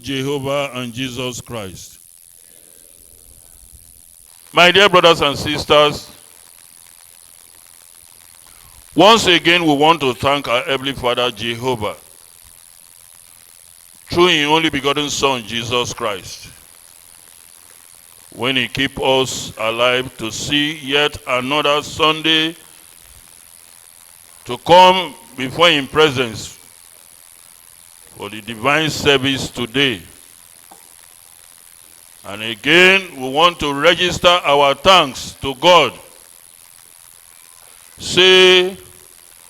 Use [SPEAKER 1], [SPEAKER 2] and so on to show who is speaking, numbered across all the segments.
[SPEAKER 1] Jehovah and Jesus Christ. My dear brothers and sisters, once again we want to thank our Heavenly Father Jehovah through His only begotten Son Jesus Christ, when He keep us alive to see yet another Sunday, to come before His presence for the divine service today. And again, we want to register our thanks to God. Say,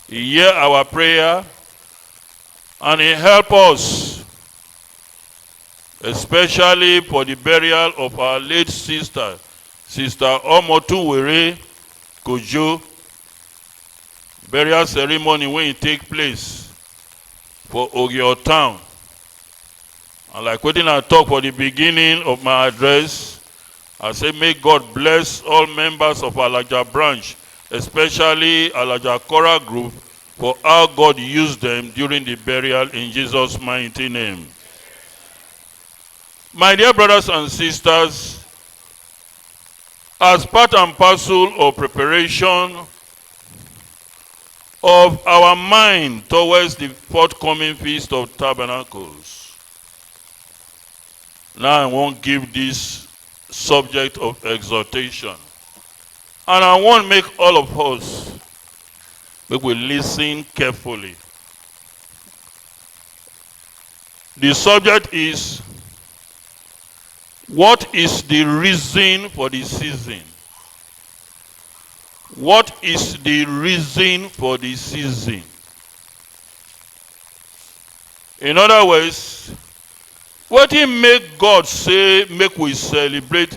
[SPEAKER 1] He hear our prayer and He help us, especially for the burial of our late sister, Sister Omotunwere Kojo. Burial ceremony when it take place for Ogio town. And like what I talk for the beginning of my address, I say may God bless all members of Alaja branch, especially Alaja Choral group, for how God used them during the burial in Jesus' mighty name. My dear brothers and sisters, as part and parcel of preparation of our mind towards the forthcoming Feast of Tabernacles, now I won't give this subject of exhortation. And I want to make all of us, make we listen carefully. The subject is, what is the reason for the season? What is the reason for the season? In other words, what He make God say make we celebrate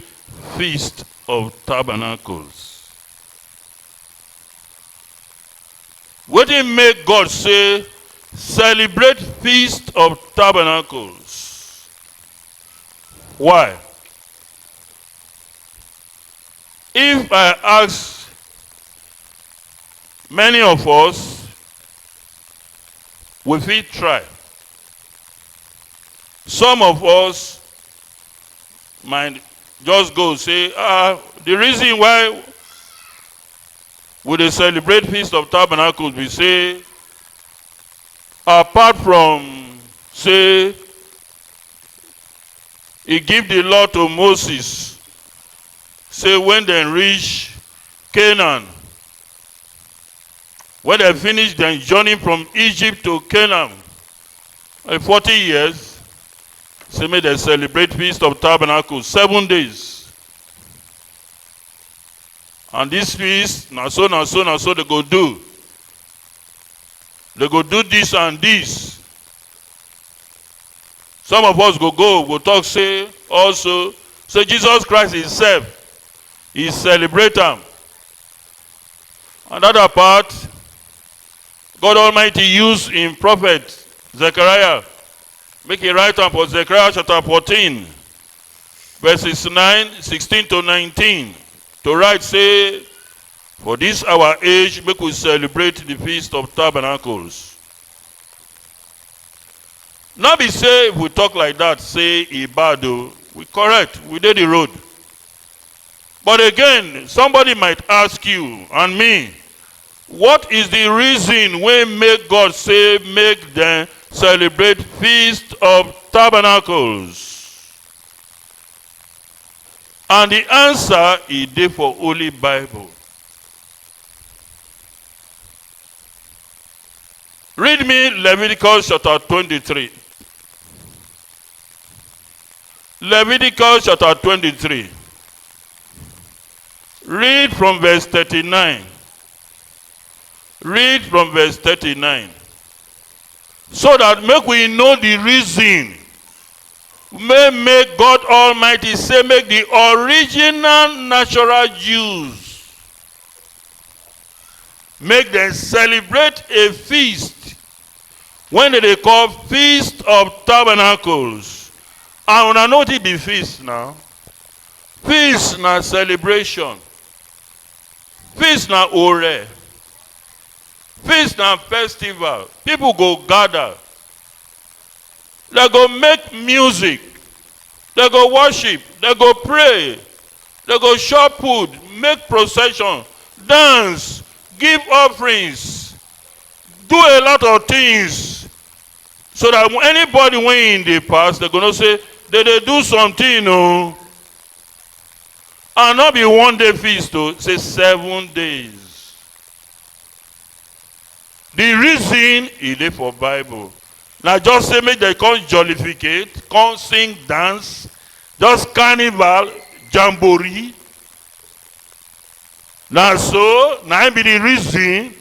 [SPEAKER 1] Feast of Tabernacles? What He make God say celebrate Feast of Tabernacles? Why? If I ask many of us, we will try. Some of us might just go say, the reason why we dey celebrate Feast of Tabernacles, we say, apart from, say, He give the law to Moses, say when they reach Canaan, when they finish their journey from Egypt to Canaan, 40 years, say may they celebrate Feast of Tabernacles, 7 days. And this feast, na so they go do. They go do this and this. Some of us go talk, say, also, say Jesus Christ Himself, He celebrate them. Another part, God Almighty used in prophet Zechariah, make it write up for Zechariah chapter 14, verses 16 to 19, to write, say, for this our age, make we celebrate the Feast of Tabernacles. Not be say, if we talk like that, say, Ibado, we correct, we did the road. But again, somebody might ask you and me, what is the reason we make God say, make them celebrate Feast of Tabernacles? And the answer is there for Holy Bible. Read me Leviticus chapter 23. Leviticus chapter 23. Read from verse 39. Read from verse 39. So that make we know the reason. May make God Almighty say, make the original natural Jews, make them celebrate a feast when they call Feast of Tabernacles. And when I know it be feast now. Feast na celebration. Feast na ore. Feast na festival. People go gather. They go make music. They go worship. They go pray. They go shop food, make procession, dance, give offerings, do a lot of things. So that anybody when in the past, they're going to say, they do something, no? And not be one day feast, to say 7 days. The reason is there for Bible. Now just say make they come jollificate, come sing, dance, just carnival, jamboree. Now so, now be the reason.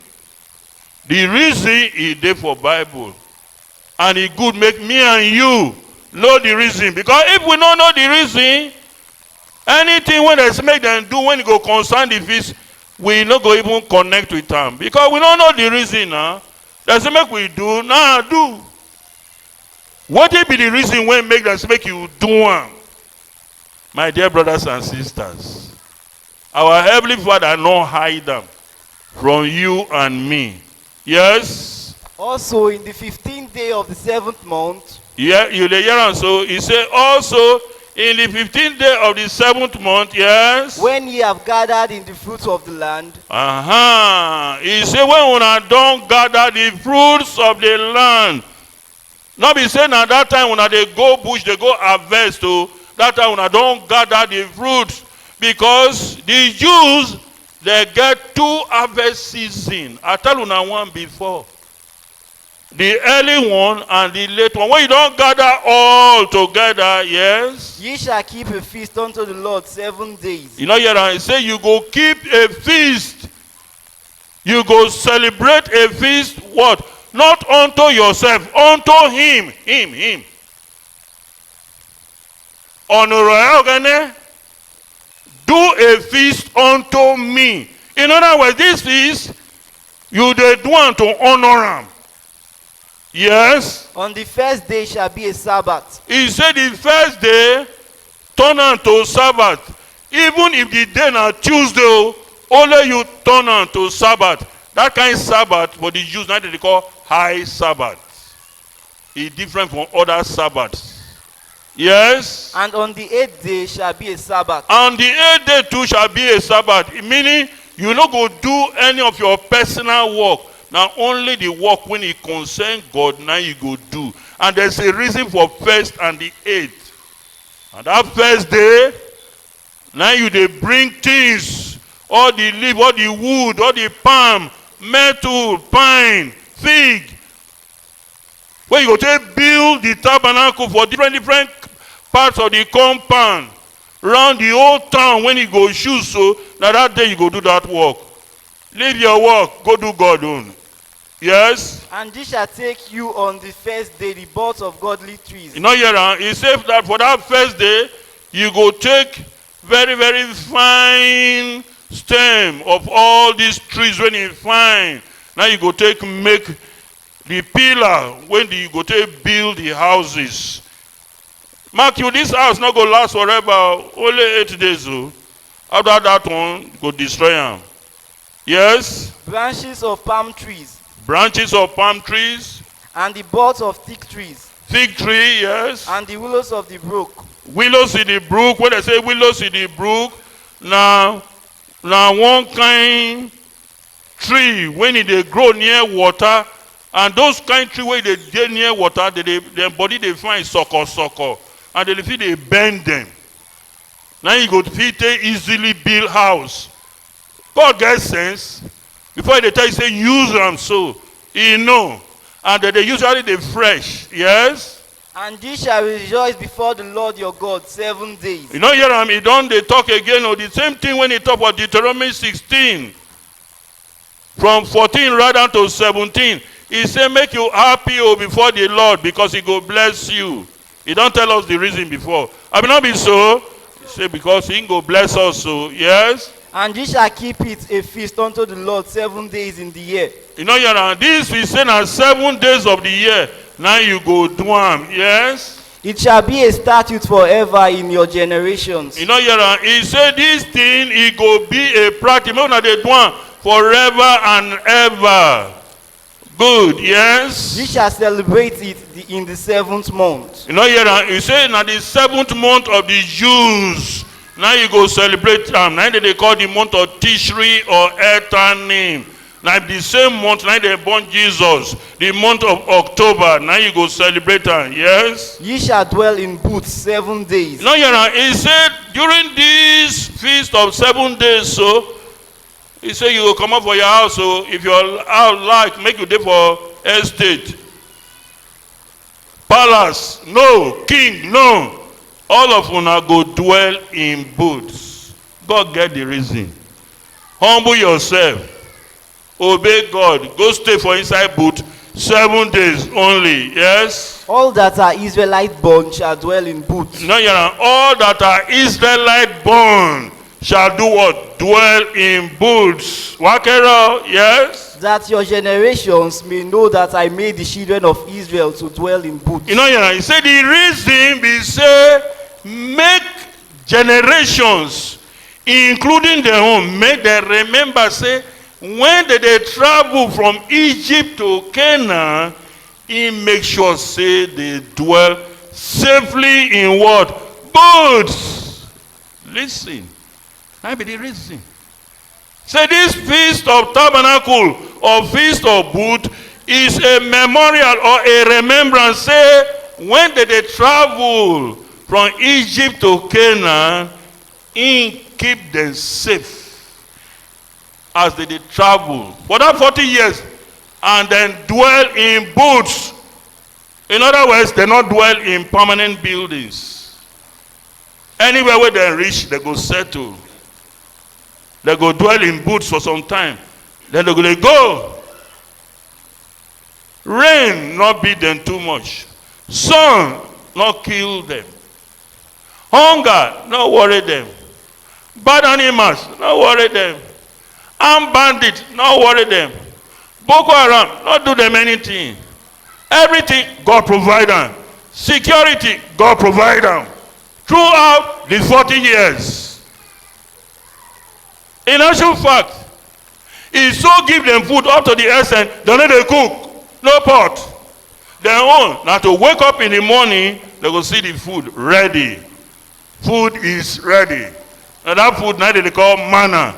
[SPEAKER 1] The reason is there for Bible. And it good make me and you know the reason. Because if we don't know the reason, anything when they make them do when it go concern the feast, we not go even connect with them. Because we don't know the reason now. They say make we do, now do. What will be the reason when make them make you do one? My dear brothers and sisters, our Heavenly Father not hide them from you and me. Yes?
[SPEAKER 2] Also in the 15th day of the 7th month.
[SPEAKER 1] Yeah, you hear and so he said also in the 15th day of the 7th month, yes.
[SPEAKER 2] When ye have gathered in the fruits of the land.
[SPEAKER 1] He said when una don't gather the fruits of the land. Not be saying at that time when they go bush, they go harvest to that time when I don't gather the fruits. Because the Jews, they get 2 harvest season. I tell you now one before. The early one and the late one. When you don't gather all together, yes.
[SPEAKER 2] Ye shall keep a feast unto the Lord 7 days.
[SPEAKER 1] You know here I say you go keep a feast. You go celebrate a feast. What? Not unto yourself, unto him. Him. Honor. Do a feast unto me. In other words, this feast, you did want to honor him. Yes.
[SPEAKER 2] On the first day shall be a Sabbath.
[SPEAKER 1] He said the first day turn unto Sabbath. Even if the day na Tuesday, only you turn unto Sabbath. That kind of Sabbath for the Jews now they call high Sabbath. It's different from other Sabbaths. Yes.
[SPEAKER 2] And on the 8th day shall be a Sabbath.
[SPEAKER 1] And the 8th day too shall be a Sabbath. Meaning you not go do any of your personal work. Now only the work when it concerns God now you go do. And there's a reason for first and the 8th. And that first day, now you they bring things, all the leaf, all the wood, all the palm, metal, pine, fig. Where you go to build the tabernacle for different parts of the compound. Around the whole town when you go shoot so, now that day you go do that work. Leave your work, go do God own. Yes?
[SPEAKER 2] And ye shall take you on the first day the buds of godly trees.
[SPEAKER 1] You know here, he said that for that first day, you go take very, very fine stem of all these trees when it's fine. Now you go take make the pillar when you go take build the houses. Mark you, this house not go last forever, only 8 days. Oh. After that one, go destroy them. Yes?
[SPEAKER 2] Branches of palm trees.
[SPEAKER 1] Branches of palm trees.
[SPEAKER 2] And the buds of thick trees.
[SPEAKER 1] Fig tree, yes.
[SPEAKER 2] And the willows of the brook.
[SPEAKER 1] Willows in the brook. When they say willows in the brook, now one kind tree when they grow near water, and those kind tree when they get near water, their body they find sucker, and they feel they bend them. Now you go to fit easily build house. God gets sense. Before they tell you say use them so, you know, and they usually they fresh, yes.
[SPEAKER 2] And ye shall rejoice before the Lord your God 7 days.
[SPEAKER 1] You know, here he done they talk again or the same thing when he talk about Deuteronomy 16. From 14 right down to 17. He said, make you happy before the Lord because he go bless you. He don't tell us the reason before. I will not be so. He said, because he go bless us so. Yes.
[SPEAKER 2] And ye shall keep it a feast unto the Lord 7 days in the year.
[SPEAKER 1] You know, here this we say now 7 days of the year. Now you go do them. Yes.
[SPEAKER 2] It shall be a statute forever in your generations.
[SPEAKER 1] You know, here he said this thing, it go be a practice. Now they do them forever and ever. Good,
[SPEAKER 2] Ye
[SPEAKER 1] yes.
[SPEAKER 2] shall celebrate it in the 7th month.
[SPEAKER 1] You know, here you say now the 7th month of the Jews. Now you go celebrate them. Now they call the month of Tishri or Etanim. Now the same month, now they born Jesus. The month of October. Now you go celebrate them. Yes.
[SPEAKER 2] Ye shall dwell in booths 7 days.
[SPEAKER 1] Now he said during this feast of 7 days, so he said you will come up for your house. So if your house like, make you day for estate. Palace, no. King, no. All of una go dwell in booths. God get the reason. Humble yourself. Obey God. Go stay for inside booth 7 days only. Yes?
[SPEAKER 2] All that are Israelite born shall dwell in booths.
[SPEAKER 1] No, all that are Israelite born shall do what? Dwell in booths. Wakero, yes?
[SPEAKER 2] That your generations may know that I made the children of Israel to dwell in booths.
[SPEAKER 1] You know, he said the reason be say, make generations, including their own, make them remember, say, when they travel from Egypt to Canaan, he make sure, say, they dwell safely in what? Booths. Listen, that be the reason. Say this feast of tabernacle or feast of booth is a memorial or a remembrance. Say when they travel from Egypt to Canaan, he keep them safe as they travel for that 40 years and then dwell in booths. In other words, they not dwell in permanent buildings. Anywhere where they reach, they go settle. They go dwell in booths for some time. Then they go. Rain not beat them too much. Sun not kill them. Hunger not worry them. Bad animals not worry them. Armed bandits not worry them. Boko Haram not do them anything. Everything God provide them. Security God provide them. Throughout the 40 years. In actual fact, he so give them food up to the essence, they need to cook, no pot. Their own, now to wake up in the morning, they go see the food ready. Food is ready. And that food now they call manna.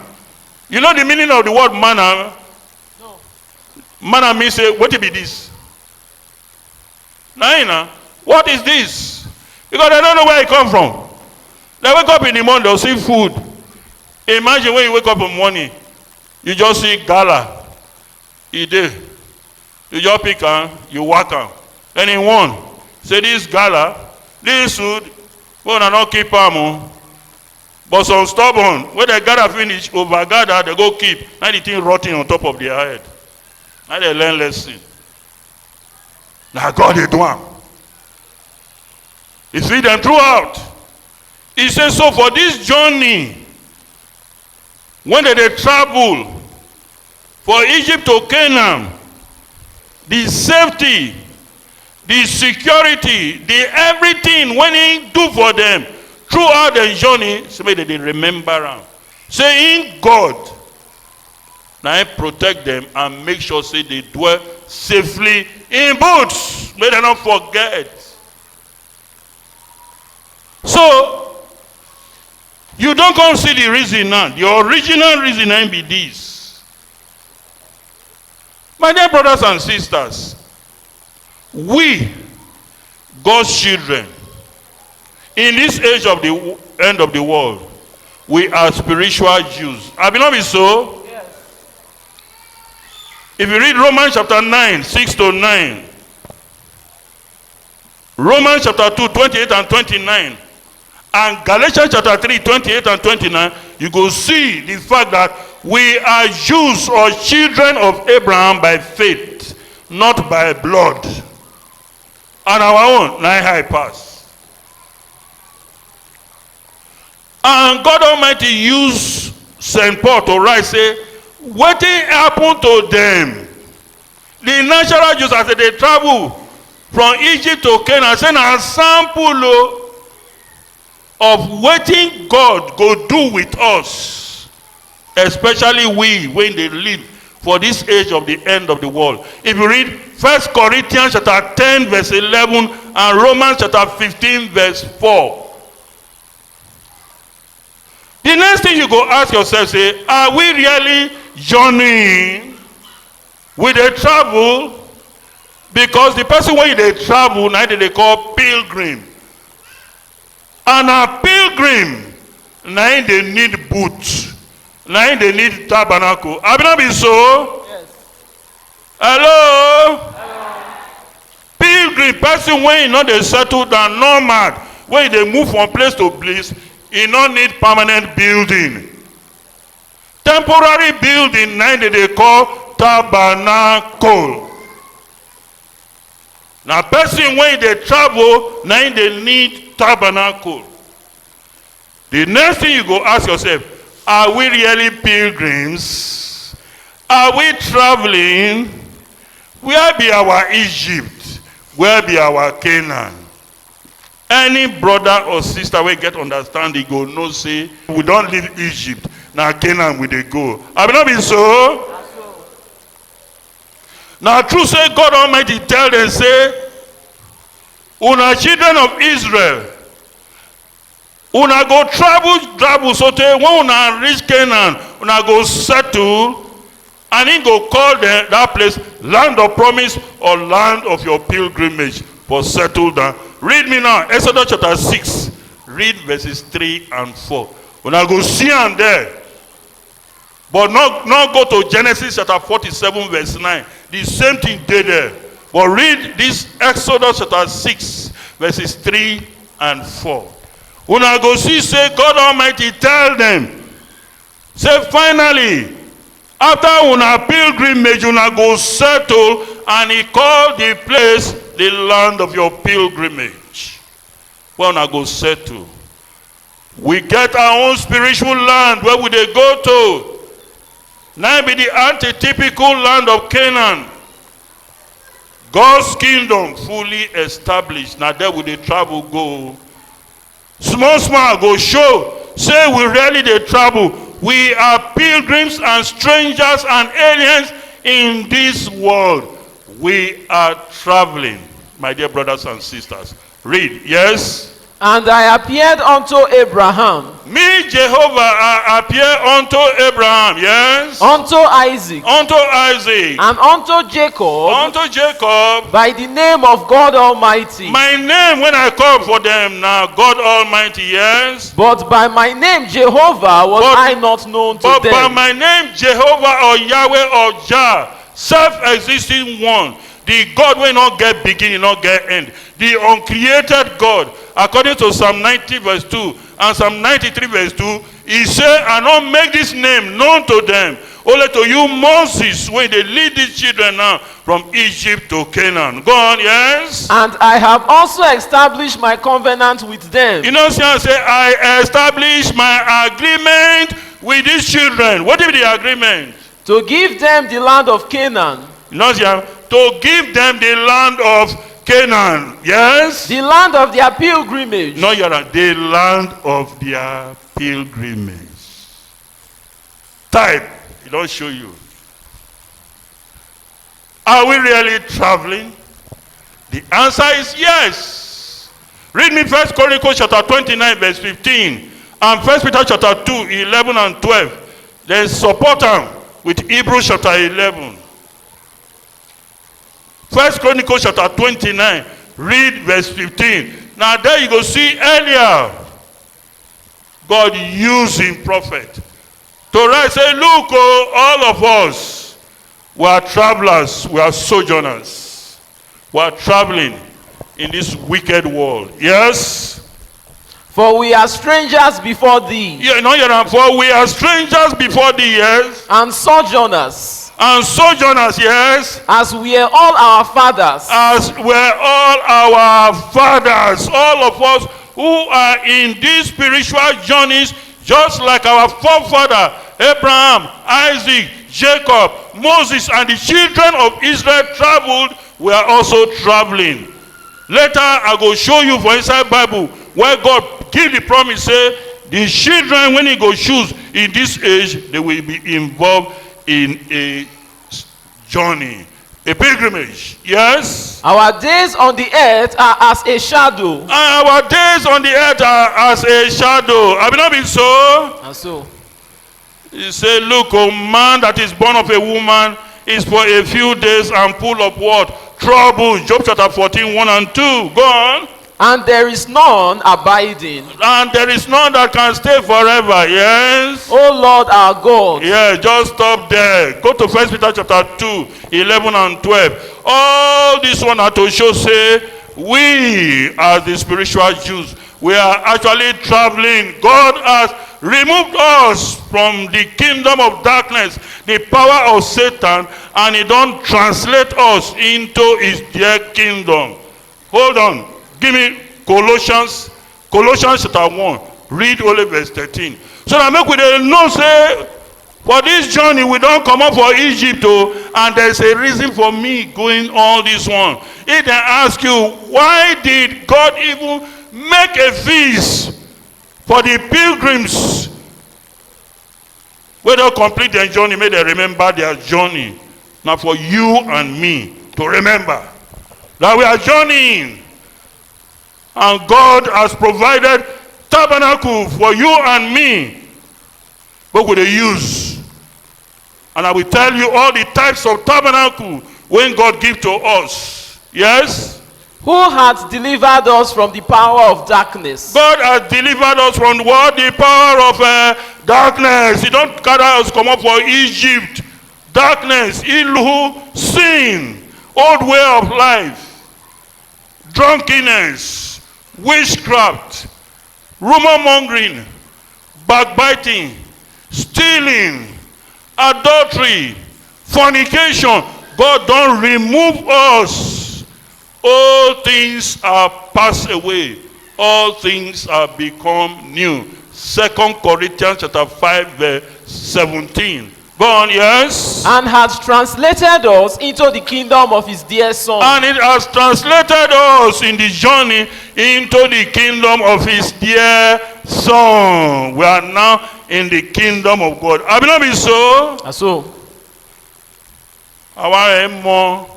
[SPEAKER 1] You know the meaning of the word manna? No. Manna means, say, what be this? Now, what is this? Because they don't know where it come from. They wake up in the morning, they'll see food. Imagine when you wake up in the morning, you just see gala. You just pick her, you walk her. And in one, say this gala, this food, we will not keep them. But some stubborn, when they gather finish, over gather, they go keep. Now the thing rotting on top of their head. Now they learn lesson. Now God is doing. He feed them throughout. He says, so for this journey, when they travel for Egypt to Canaan, the safety, the security, the everything when he do for them throughout the journey, so may they remember them. Saying God, now he protect them and make sure say they dwell safely in booths. May they not forget. So you don't come see the reason now. The original reason ain't be this. My dear brothers and sisters, we, God's children, in this age of the end of the world, we are spiritual Jews. Have you not been so?
[SPEAKER 2] Yes.
[SPEAKER 1] If you read Romans chapter 9, 6 to 9, Romans chapter 2, 28 and 29, and Galatians chapter 3, 28 and 29, you go see the fact that we are Jews or children of Abraham by faith, not by blood. And our own, nine high pass. And God Almighty used St. Paul to write, say, what happened to them? The natural Jews, as they travel from Egypt to Canaan, send a sample of what God go do with us, especially we when they live for this age of the end of the world. If you read 1 Corinthians chapter 10 verse 11 and Romans chapter 15 verse 4. The next thing you go ask yourself, say, are we really journeying with a travel? Because the person when they travel, now they call pilgrim. And a pilgrim, now they need boots. Now they need tabernacle. Have it not been so?
[SPEAKER 2] Yes.
[SPEAKER 1] Hello? Pilgrim, person when you know they settle down, nomad, when they move from place to place, you don't need permanent building. Temporary building, now they call tabernacle. Now person when they travel, now they need tabernacle. The next thing you go ask yourself, are we really pilgrims? Are we traveling? Where be our Egypt? Where be our Canaan? Any brother or sister will get understanding, go no say, we don't leave Egypt. Now Canaan we they go. Have it not been so? Now true say God Almighty tell them, say, una children of Israel, una go travel so te when una reach Canaan, una go settle, and he go call that place land of promise or land of your pilgrimage for settle down. Read me now, Exodus chapter 6, read verses 3 and 4. Una go see am there. But not go to Genesis chapter 47 verse 9. The same thing they there. But read this Exodus chapter 6 verses 3 and 4. Una go see, say God Almighty tell them, say finally, after una pilgrimage, una go settle, and he called the place the land of your pilgrimage. Where una go settle. We get our own spiritual land where we they go to. Now be the antitypical land of Canaan. God's kingdom fully established. Now there will they travel go. Small go show. Say we really they travel. We are pilgrims and strangers and aliens in this world. We are traveling. My dear brothers and sisters. Read. Yes.
[SPEAKER 2] And I appeared unto Abraham,
[SPEAKER 1] Me, Jehovah, I appear unto Abraham, yes?
[SPEAKER 2] unto Isaac,
[SPEAKER 1] Unto Isaac,
[SPEAKER 2] and unto Jacob,
[SPEAKER 1] unto Jacob.
[SPEAKER 2] by the name of God Almighty.
[SPEAKER 1] My name, when I call for them now, God Almighty, yes?
[SPEAKER 2] But by my name Jehovah was
[SPEAKER 1] But-
[SPEAKER 2] I not known to
[SPEAKER 1] But by
[SPEAKER 2] them.
[SPEAKER 1] my name, Jehovah or Yahweh or Jah, self-existing one, the God will not get beginning, not get end, the uncreated God, according to Psalm 90 verse 2 and Psalm 93 verse 2, he said, I don't make this name known to them, only to you Moses, when they lead these children now from Egypt to Canaan. Go on, yes?
[SPEAKER 2] And I have also established my covenant with them.
[SPEAKER 1] You know, say, I establish my agreement with these children. What is the agreement?
[SPEAKER 2] To give them the land of Canaan.
[SPEAKER 1] You know, say, to give them the land of Canaan. Yes?
[SPEAKER 2] The land of their pilgrimage.
[SPEAKER 1] No, you're not. The land of their pilgrimage. Type. It don't show you. Are we really traveling? The answer is yes. Read me 1 Chronicles chapter 29 verse 15 and 1 Peter chapter 2, 11 and 12. Then support them with Hebrews chapter 11. 1 Chronicles chapter 29, read verse 15. Now there you go see earlier, God using prophet to write, say, look, oh, all of us, we are travelers, we are sojourners. We are traveling in this wicked world. Yes?
[SPEAKER 2] For we are strangers before thee,
[SPEAKER 1] Yeah, no, you're not. For we are strangers before thee, yes?
[SPEAKER 2] and sojourners,
[SPEAKER 1] And sojourners, yes?
[SPEAKER 2] as were all our fathers.
[SPEAKER 1] As were all our fathers, all of us who are in these spiritual journeys, just like our forefather Abraham, Isaac, Jacob, Moses, and the children of Israel traveled, we are also traveling. Later, I go show you for inside Bible where God give the promise, say, the children, when he go choose in this age, they will be involved in a journey, a pilgrimage. Yes?
[SPEAKER 3] Our days on the earth are as a shadow.
[SPEAKER 1] And our days on the earth are as a shadow. Have it not been so?
[SPEAKER 3] And so,
[SPEAKER 1] He said, look, a man that is born of a woman is for a few days and full of what? Trouble. Job chapter 14, 1 and 2. Go on.
[SPEAKER 3] and there is none abiding.
[SPEAKER 1] And there is none that can stay forever. Yes?
[SPEAKER 3] O Lord our God,
[SPEAKER 1] Yeah, just stop there. Go to 1 Peter chapter 2, 11 and 12. All this one are to show, say, we as the spiritual Jews, we are actually traveling. God has removed us from the kingdom of darkness, the power of Satan, and he don't translate us into his dear kingdom. Hold on. Give me Colossians chapter 1. Read only verse 13. So that make we dey know, say, for this journey we don't come up for Egypt, oh, and there's a reason for me going all this one. If they ask you, why did God even make a feast for the pilgrims? When they complete their journey, may they remember their journey. Now for you and me to remember that we are journeying. And God has provided tabernacle for you and me. What will they use? And I will tell you all the types of tabernacle when God gives to us. Yes?
[SPEAKER 3] who hath delivered us from the power of darkness,
[SPEAKER 1] God has delivered us from what? The power of darkness. He don't carry us come up for Egypt. Darkness, ill, sin, old way of life, drunkenness, witchcraft, rumor mongering, backbiting, stealing, adultery, fornication. God don't remove us. All things are passed away. All things are become new. 2 Corinthians chapter 5 verse 17. Go on, yes?
[SPEAKER 3] and hath translated us into the kingdom of his dear Son,
[SPEAKER 1] And it has translated us in the journey into the kingdom of his dear Son. We are now in the kingdom of God. Have it not been so?
[SPEAKER 3] and so
[SPEAKER 1] Our emo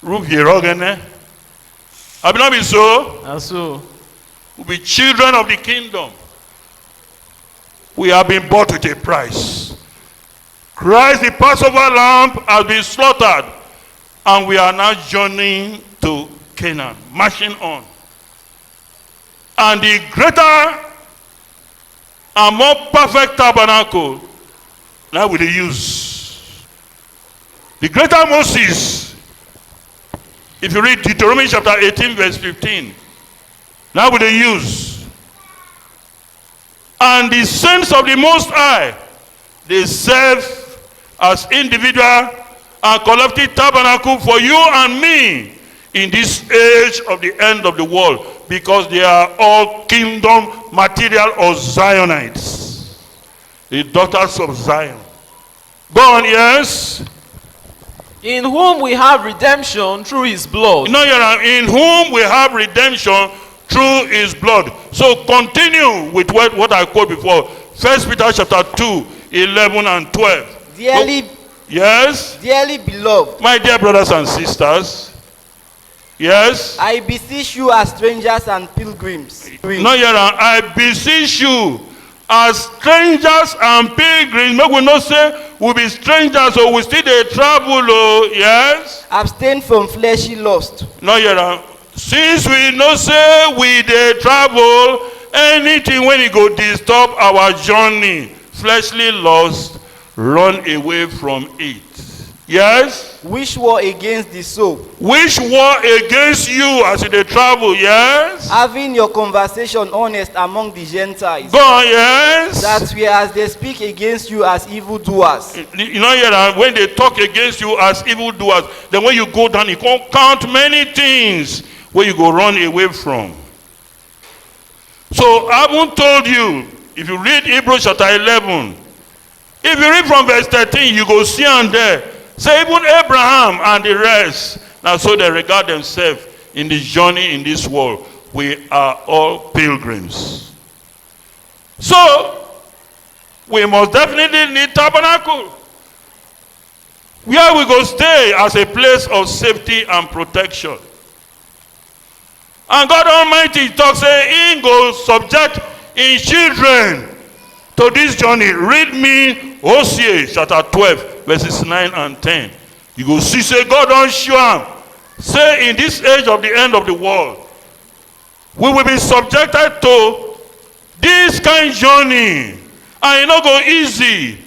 [SPEAKER 1] Ruby Rogene. Have it not been so?
[SPEAKER 3] and so
[SPEAKER 1] We'll be children of the kingdom. We have been bought with a price. Christ, the Passover lamb, has been slaughtered. And we are now journeying to Canaan, marching on. And the greater and more perfect tabernacle, now will they use. The greater Moses, if you read Deuteronomy chapter 18 verse 15, now will they use. And the saints of the Most High, they serve as individual and collective tabernacle for you and me in this age of the end of the world, because they are all kingdom material of Zionites, the daughters of Zion. Go on, yes?
[SPEAKER 3] in whom we have redemption through his blood,
[SPEAKER 1] In whom we have redemption through his blood. So continue with what I quote before. 1 Peter chapter 2, 11 and 12.
[SPEAKER 2] Dearly,
[SPEAKER 1] Yes?
[SPEAKER 2] dearly beloved,
[SPEAKER 1] My dear brothers and sisters. Yes?
[SPEAKER 2] I beseech you as strangers and pilgrims.
[SPEAKER 1] I beseech you as strangers and pilgrims. Make we not say we be strangers or we still dey travel. Oh, yes?
[SPEAKER 2] Abstain from fleshy lust.
[SPEAKER 1] Since we know say we dey travel, anything when it go disturb our journey, fleshly lust, run away from it. Yes?
[SPEAKER 2] Which war against the soul.
[SPEAKER 1] Which war against you as you dey travel, yes?
[SPEAKER 2] Having your conversation honest among the Gentiles.
[SPEAKER 1] Go on, yes?
[SPEAKER 2] That whereas they speak against you as evildoers.
[SPEAKER 1] When they talk against you as evildoers, then when you go down, you can't count many things where you go run away from. So I haven't told you, if you read Hebrews chapter 11, if you read from verse 13, you go see and there. Say even Abraham and the rest, now so they regard themselves in this journey in this world. We are all pilgrims. So, we must definitely need tabernacle. where we go stay as a place of safety and protection. And God Almighty talks, say, He go subject in children to this journey. Read me Hosea chapter 12, verses 9 and 10. You go see, say, God don't show him. Say, in this age of the end of the world, we will be subjected to this kind of journey. And it not go easy.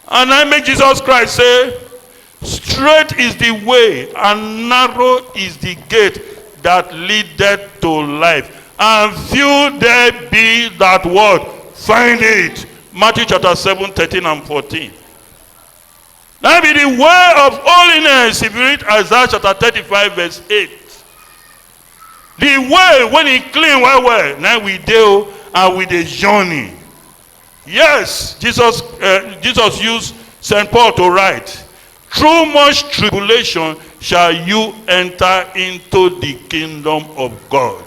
[SPEAKER 1] And I make Jesus Christ say, straight is the way and narrow is the gate that leadeth to life, and few there be that word find it. Matthew chapter 7, 13 and 14. That be the way of holiness. If you read Isaiah chapter 35, verse 8. The way when it clean well, now we do and with the journey. Yes, Jesus used St. Paul to write, through much tribulation shall you enter into the kingdom of God.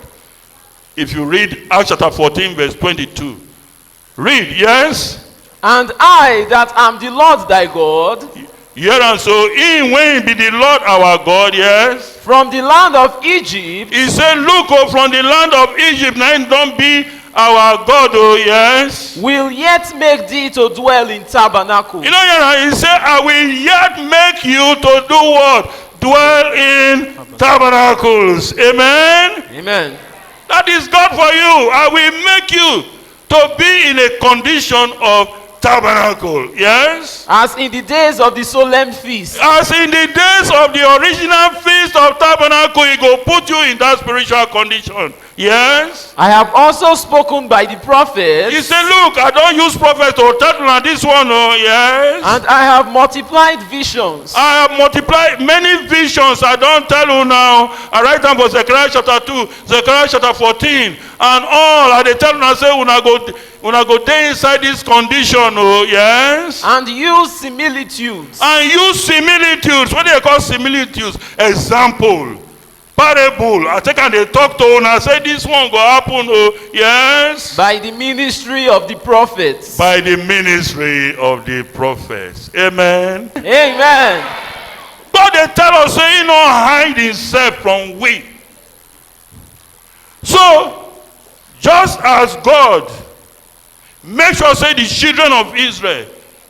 [SPEAKER 1] If you read Acts chapter 14, verse 22. Read, yes?
[SPEAKER 3] And I that am the Lord thy God,
[SPEAKER 1] Here and so, in when be the Lord our God, yes?
[SPEAKER 3] from the land of Egypt,
[SPEAKER 1] He said, look up from the land of Egypt, now don't be our God, oh yes?
[SPEAKER 3] will yet make thee to dwell in tabernacle.
[SPEAKER 1] You know, he said, I will yet make you to do what? Dwell in tabernacles. Amen?
[SPEAKER 3] Amen.
[SPEAKER 1] That is God for you. I will make you to be in a condition of tabernacle. Yes?
[SPEAKER 3] As in the days of the solemn feast,
[SPEAKER 1] As in the days of the original feast of tabernacle, he go put you in that spiritual condition. Yes?
[SPEAKER 3] I have also spoken by the prophets,
[SPEAKER 1] He said, look, I don't use prophets to tell you this one, oh, yes?
[SPEAKER 3] and I have multiplied visions.
[SPEAKER 1] I have multiplied many visions. I don't tell you now. I write down for Zechariah chapter 2, Zechariah chapter 14, and all. I they tell you, I say, when I go there inside this condition, oh, yes?
[SPEAKER 3] And use similitudes.
[SPEAKER 1] And use similitudes. What do they call similitudes? Example. Parable. I take and they talk to and I say, this one go happen, oh, yes?
[SPEAKER 3] By the ministry of the prophets.
[SPEAKER 1] By the ministry of the prophets. Amen.
[SPEAKER 3] Amen.
[SPEAKER 1] God they tell us, say, he not hide himself from we. So, just as God make sure say the children of Israel,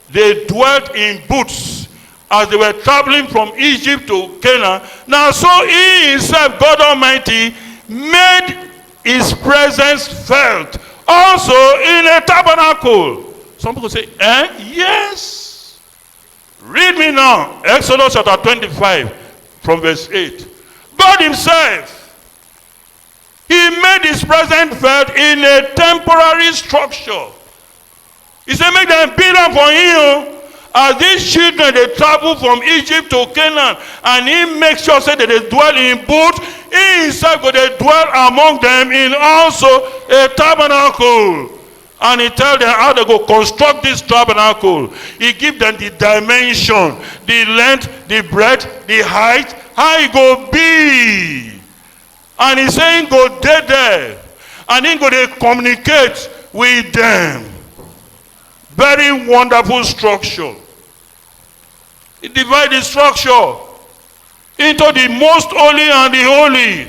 [SPEAKER 1] they dwelt in booths as they were traveling from Egypt to Canaan. Now so he himself, God Almighty, made his presence felt also in a tabernacle. Some people say, yes. Read me now. Exodus chapter 25 from verse 8. God himself, he made his presence felt in a temporary structure. He said, make them build up for him. As these children, they travel from Egypt to Canaan, and he makes sure say that they dwell in booths. He himself, they dwell among them in also a tabernacle. And he tells them how they go construct this tabernacle. He gives them the dimension, the length, the breadth, the height, how it go be. And he's saying, go there. And he go to communicate with them. Very wonderful structure. He divides the structure into the most holy and the holy.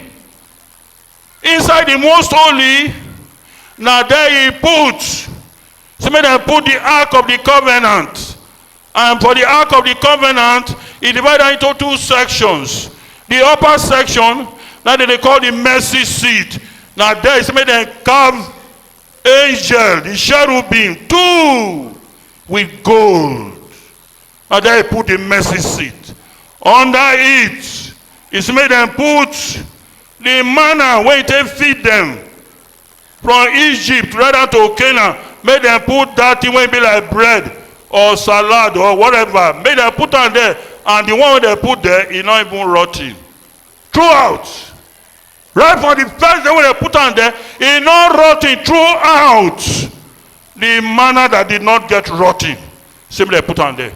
[SPEAKER 1] Inside the most holy, now there he puts, so may they put the Ark of the Covenant. And for the Ark of the Covenant, he divided into two sections. The upper section, now they call the mercy seat. Now there is made them carve angel, the cherubim, two with gold. And there he put the mercy seat. Under it, it's made them put the manna where they feed them from Egypt rather to Canaan. Made them put that thing where it be like bread or salad or whatever. Made them put on there, and the one they put there is not even rotting. Throughout. Right from the first day when they put on there, it's not rotting throughout. The manna that did not get rotting, simply put on there.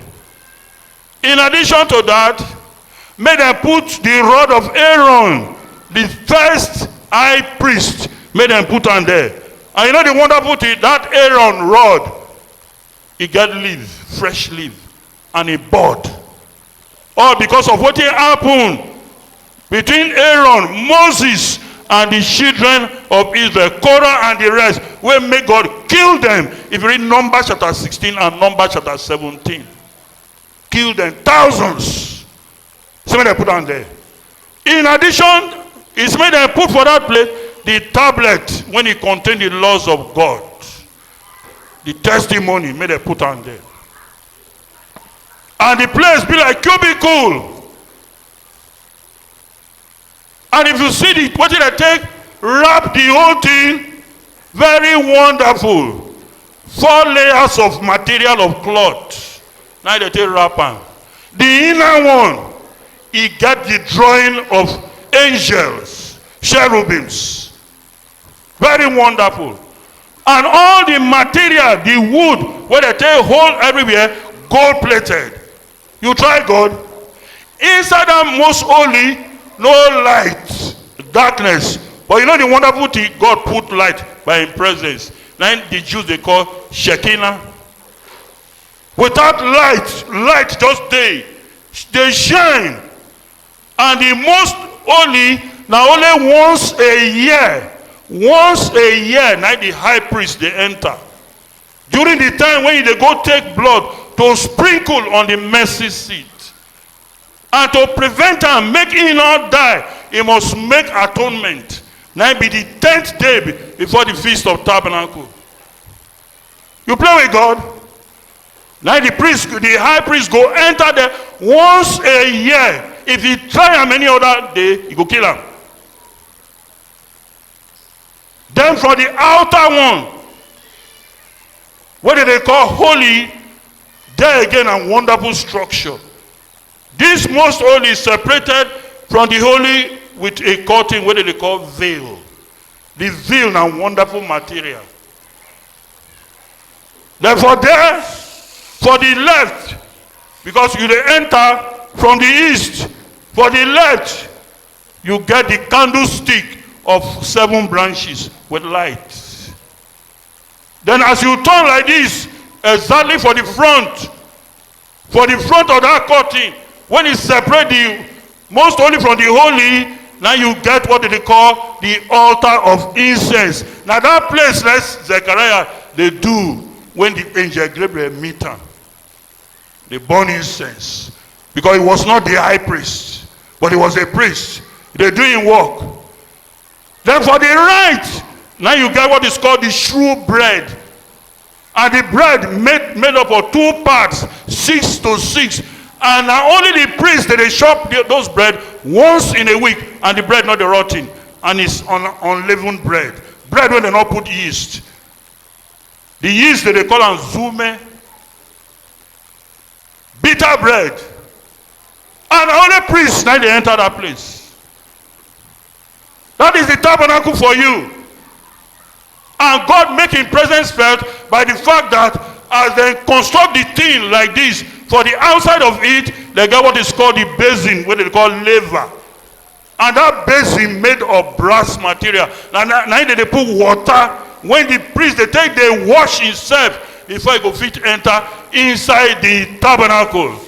[SPEAKER 1] In addition to that, may they put the rod of Aaron, the first high priest, may them put on there. And you know the wonderful thing, that Aaron rod, he get leaf, fresh leaf, and a bud. All because of what happened between Aaron, Moses, and the children of Israel, Korah and the rest, where may God kill them. If you read Numbers chapter 16 and Numbers chapter 17, kill them, thousands. So they put on there. In addition, it's made them put for that place the tablet when it contained the laws of God. The testimony made them put on there. And the place be like cubicle. And if you see the what did I take? Wrap the whole thing. Very wonderful. 4 layers of material of cloth. Now they take wrapper. The inner one, he got the drawing of angels, cherubims. Very wonderful. And all the material, the wood, where they take hold everywhere, gold plated. You try God. Inside that most holy, no light, darkness. But you know the wonderful thing, God put light by his presence. Now the Jews they call Shekinah. Without light just they shine. And the most holy, now only once a year, now the high priest they enter. During the time when they go take blood to sprinkle on the mercy seat. And to prevent and make him not die, he must make atonement. Now be the 10th day before the Feast of Tabernacle. You play with God. Now the high priest go enter there once a year. If he try him any other day, he go kill him. Then for the outer one, what do they call holy? There again a wonderful structure. This most holy is separated from the holy with a curtain, what do they call veil. The veil now wonderful material. Therefore there, for the left, because you they enter from the east, for the left, you get the candlestick of 7 branches with light. Then as you turn like this, exactly for the front of that curtain, when you separate the most holy from the holy, now you get what they call the altar of incense. Now that place, like Zechariah, they do when the angel Gabriel meet them. They burn incense. Because it was not the high priest, but it was a priest. They're doing work. Then for the right, now you get what is called the shrew bread. And the bread made up of 2 parts, 6 to 6. And now only the priest that they chop those bread once in a week, and the bread not the rotten, and it's unleavened bread. Bread when they not put yeast. The yeast that they call zume, bitter bread. And only priests now they enter that place. That is the tabernacle for you. And God making presence felt by the fact that as they construct the thing like this, for the outside of it, they get what is called the basin, what they call laver. And that basin made of brass material. Now they put water. When the priest they wash himself before he go fit enter inside the tabernacle.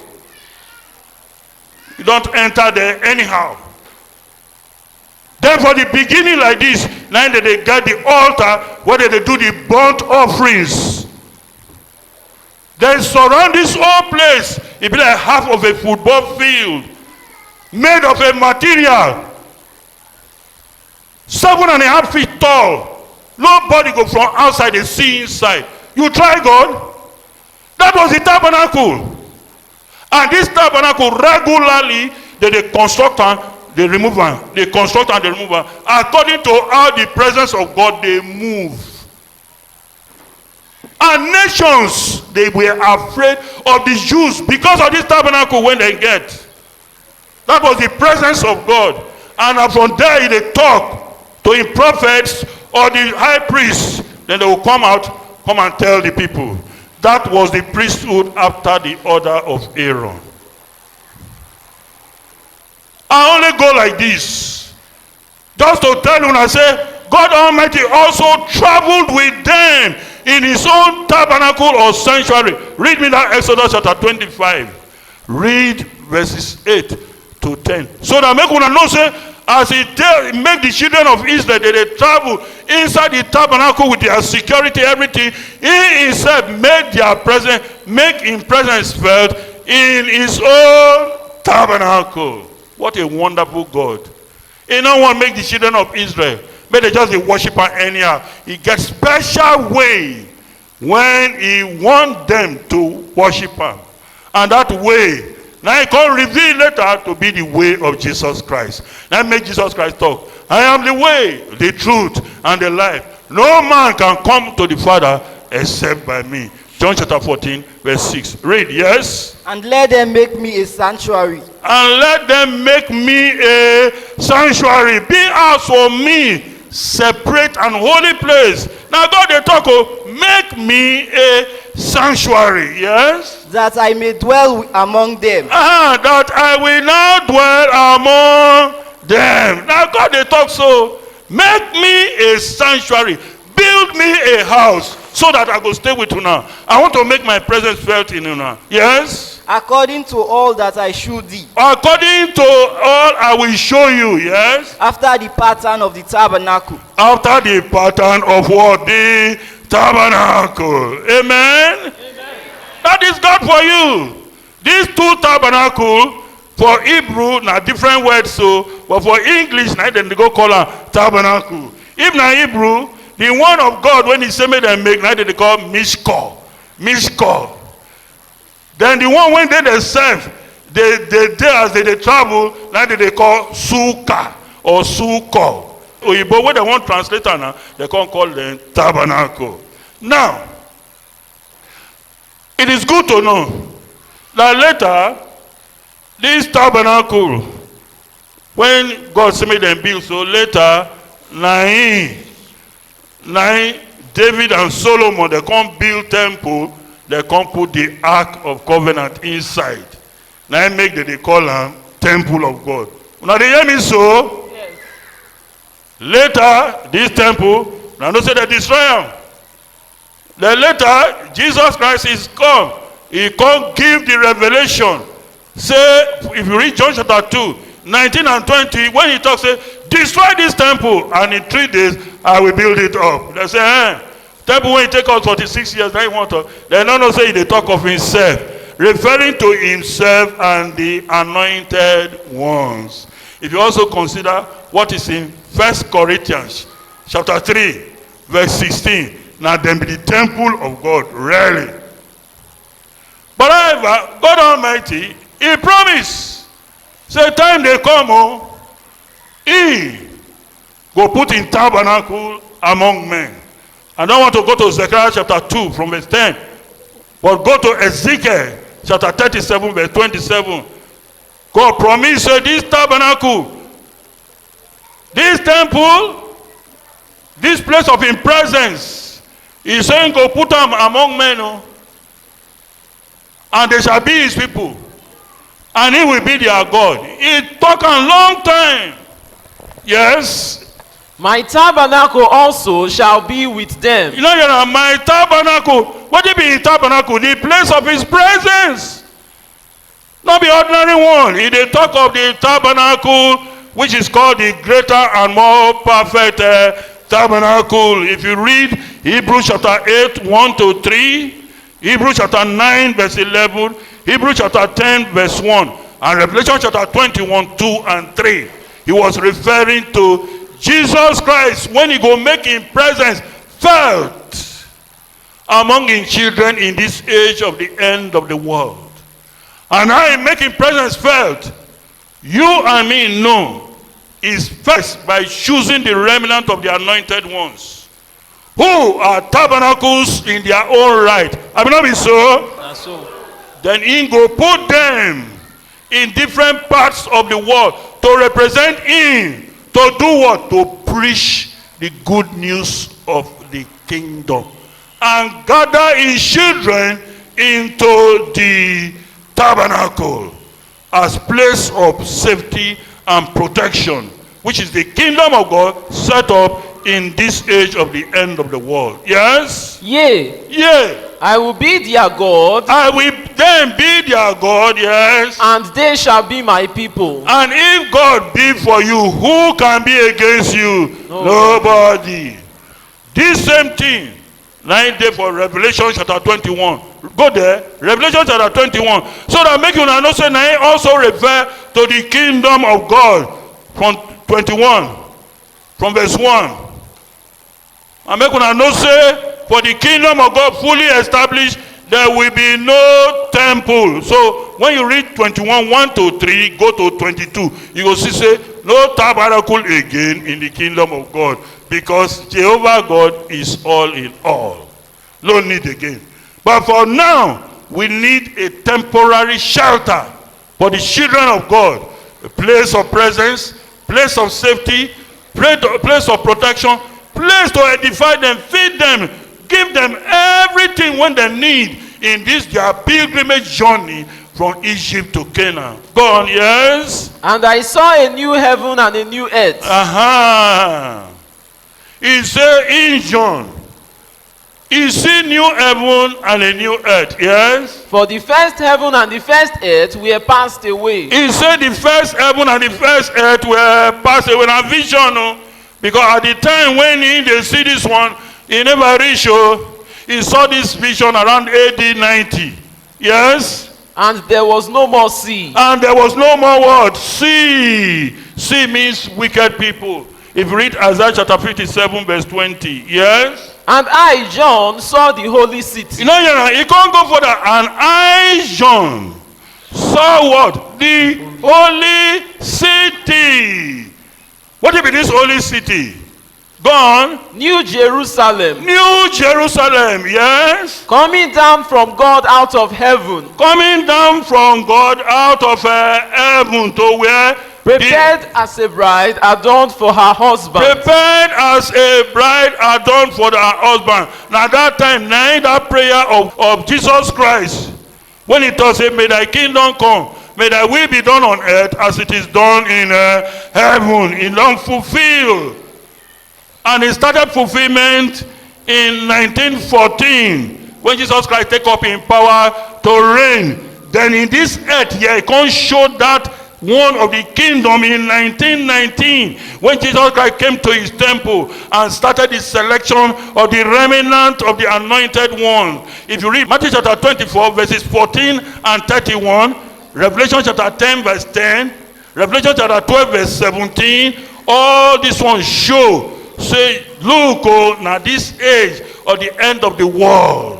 [SPEAKER 1] You don't enter there anyhow. Then for the beginning like this, now they get the altar where they do the burnt offerings. They surround this whole place. It be like half of a football field made of a material 7.5 feet tall. Nobody go from outside and see inside. You try God. That was the tabernacle. And this tabernacle regularly they construct and they remove one. They construct and they remove one. According to how the presence of God they move. And nations, they were afraid of the Jews because of this tabernacle when they get. That was the presence of God. And from there they talk to the prophets or the high priests. Then they will come and tell the people. That was the priesthood after the order of Aaron. I only go like this. Just to tell you, I say, God Almighty also traveled with them in his own tabernacle or sanctuary. Read me that Exodus chapter 25. Read verses 8 to 10. So that make una know say, as he make the children of Israel, they travel inside the tabernacle with their security, everything. He himself make his presence felt in his own tabernacle. What a wonderful God. He don't want to make the children of Israel, but they just worship him anyhow. He gets special way when he want them to worship him. And that way, now he can reveal later to be the way of Jesus Christ. Now make Jesus Christ talk. I am the way, the truth, and the life. No man can come to the Father except by me. John chapter 14, verse 6. Read, yes?
[SPEAKER 2] And let them make me a sanctuary.
[SPEAKER 1] And let them make me a sanctuary. Be out for me, separate and holy place. Now God they talk, make me a sanctuary, yes?
[SPEAKER 2] That I may dwell among them.
[SPEAKER 1] That I will now dwell among them. Now God they talk so, make me a sanctuary. Build me a house so that I go stay with you now. I want to make my presence felt in you now. Yes?
[SPEAKER 2] According to all that I show thee.
[SPEAKER 1] According to all I will show you, yes?
[SPEAKER 2] After the pattern of the tabernacle.
[SPEAKER 1] After the pattern of what? The tabernacle. Amen? That is God for you. These two tabernacle, for Hebrew, now different words, so, but for English, now then they go call them tabernacle. If now Hebrew, the one of God, when he say make them make, now they call Mishkah. Mishkah. Then the one when they serve, they as they travel, now they call Sukkah or Sukkah. But when they want translator now, they can't call them tabernacle. Now, it is good to know that later, this tabernacle, when God said make them build, so later, nine David and Solomon, they can't build temple, they can't put the Ark of Covenant inside. Now make they call them temple of God. Now they hear me so? Yes. Later, this temple, now don't say they destroy them. Then later, Jesus Christ is come. He can't give the revelation. Say, if you read John chapter 2, 19 and 20, when he talks, say, destroy this temple, and in 3 days, I will build it up. They say, temple when he take us 46 years, now he want to. They don't say they talk of himself, referring to himself and the anointed ones. If you also consider what is in 1 Corinthians chapter 3, verse 16, now then be the temple of God, really. But however, God Almighty, he promised, say time they come, he go put in tabernacle among men. I don't want to go to Zechariah chapter 2 from verse 10, but go to Ezekiel chapter 37 verse 27. God promised this tabernacle, this temple, this place of his presence, he's saying go put them among men, and they shall be his people, and he will be their God. It took a long time. Yes.
[SPEAKER 3] My tabernacle also shall be with them.
[SPEAKER 1] You know, my tabernacle. What do you mean tabernacle? The place of his presence. Not the ordinary one. They talk of the tabernacle, which is called the greater and more perfect tabernacle. If you read Hebrews chapter 8, 1 to 3, Hebrews chapter 9, verse 11, Hebrews chapter 10, verse 1, and Revelation chapter 21, 2 and 3. He was referring to Jesus Christ when he go make his presence felt among his children in this age of the end of the world. And how he make his presence felt, you and me know, is first by choosing the remnant of the anointed ones, who are tabernacles in their own right. I mean, not be so?
[SPEAKER 3] That's so.
[SPEAKER 1] Then he go put them in different parts of the world to represent him. To do what? To preach the good news of the kingdom. And gather his children into the tabernacle as place of safety and protection, which is the kingdom of God set up in this age of the end of the world. Yes?
[SPEAKER 3] Yea.
[SPEAKER 1] Yea.
[SPEAKER 3] I will be their God.
[SPEAKER 1] I will them be their God, yes.
[SPEAKER 3] and they shall be my people.
[SPEAKER 1] And if God be for you, who can be against you? Nobody. This same thing, 9 day for Revelation chapter 21. Go there, Revelation chapter 21. So that make you know, say, now also refer to the kingdom of God from 21, from verse 1. And make you know, say, for the kingdom of God fully established, there will be no temple. So when you read 21, 1 to 3, go to 22, you will see, say, no tabernacle again in the kingdom of God. Because Jehovah God is all in all. No need again. But for now, we need a temporary shelter for the children of God. A place of presence, place of safety, place of protection, place to edify them, feed them, give them everything when they need in this their pilgrimage journey from Egypt to Canaan. Go on, yes?
[SPEAKER 3] And I saw a new heaven and a new earth.
[SPEAKER 1] He said in John, he see new heaven and a new earth, yes?
[SPEAKER 3] For the first heaven and the first earth were passed away.
[SPEAKER 1] He said the first heaven and the first earth were passed away. Now vision, no? Because at the time when they see this one, he never reached. He saw this vision around AD 90. Yes?
[SPEAKER 3] And there was no more sea.
[SPEAKER 1] And there was no more what? Sea. Sea means wicked people. If you read Isaiah chapter 57 verse 20. Yes?
[SPEAKER 3] And I, John, saw the holy city.
[SPEAKER 1] You know, you can't go further. And I, John, saw what? The holy city. What if it is holy city? Go on.
[SPEAKER 3] New Jerusalem.
[SPEAKER 1] New Jerusalem, yes.
[SPEAKER 3] Coming down from God out of heaven.
[SPEAKER 1] Coming down from God out of heaven to where?
[SPEAKER 3] Prepared as a bride adorned for her husband.
[SPEAKER 1] Prepared as a bride adorned for her husband. Now that time, now that prayer of Jesus Christ, when he does say, may thy kingdom come, may thy will be done on earth as it is done in heaven. He long fulfilled. And he started fulfillment in 1914 when Jesus Christ take up in power to reign. Then in this earth here, he can't show that one of the kingdom in 1919 when Jesus Christ came to his temple and started the selection of the remnant of the anointed one. If you read Matthew chapter 24 verses 14 and 31, Revelation chapter 10 verse 10, Revelation chapter 12 verse 17, all these ones show, say, look, oh, now this age of the end of the world.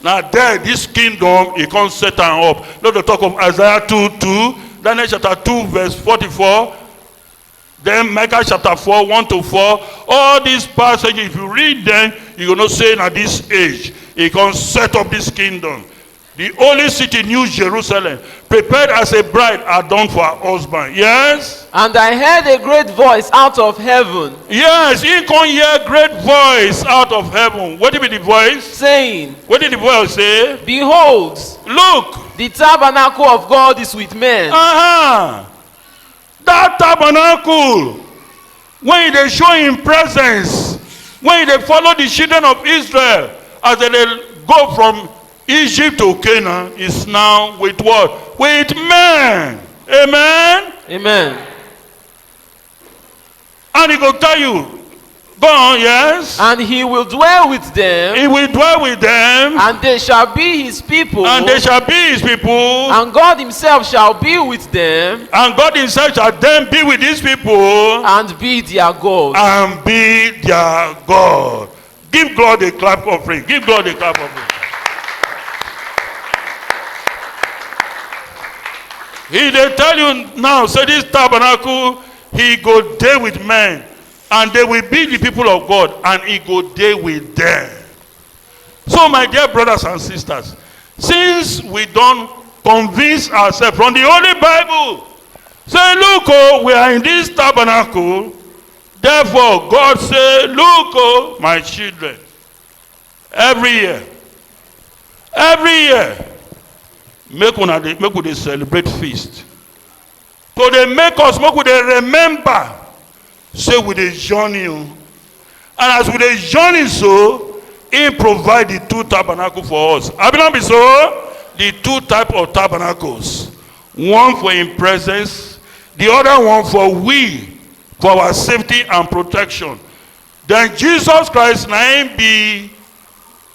[SPEAKER 1] Now there, this kingdom, it can't set up. Let us talk of Isaiah 2:2. Daniel chapter 2 verse 44, then Micah chapter 4 1 to 4. All these passages, if you read them, you're going to say at this age he can set up this kingdom, the holy city New Jerusalem, prepared as a bride adorned for her husband. Yes.
[SPEAKER 3] And I heard a great voice out of heaven.
[SPEAKER 1] Yes, he can hear great voice out of heaven. What did the voice
[SPEAKER 3] saying?
[SPEAKER 1] What did the voice say?
[SPEAKER 3] Behold,
[SPEAKER 1] look,
[SPEAKER 3] the tabernacle of God is with men.
[SPEAKER 1] That tabernacle, when they show in presence, when they follow the children of Israel as they go from Egypt to Canaan, is now with what? With men. Amen?
[SPEAKER 3] Amen.
[SPEAKER 1] And he will tell you, go on, yes?
[SPEAKER 3] And he will dwell with them.
[SPEAKER 1] He will dwell with them.
[SPEAKER 3] And they shall be his people.
[SPEAKER 1] And they shall be his people.
[SPEAKER 3] And God himself shall be with them.
[SPEAKER 1] And God himself shall then be with his people.
[SPEAKER 3] And be their God.
[SPEAKER 1] And be their God. Give God a clap offering. Give God a clap offering. He they tell you now, say this tabernacle, he go there with men. And they will be the people of God, and he go there with them. So my dear brothers and sisters, since we don't convince ourselves from the Holy Bible, say, look, oh, we are in this tabernacle. Therefore, God say, look, oh, my children, every year, make we celebrate feast. So they make us, make we remember. Say with a journey, and as with a journey, so he provide the two tabernacle for us. Have it not be so? the two types of tabernacles. One for in presence, the other one for our safety and protection. Then Jesus Christ now be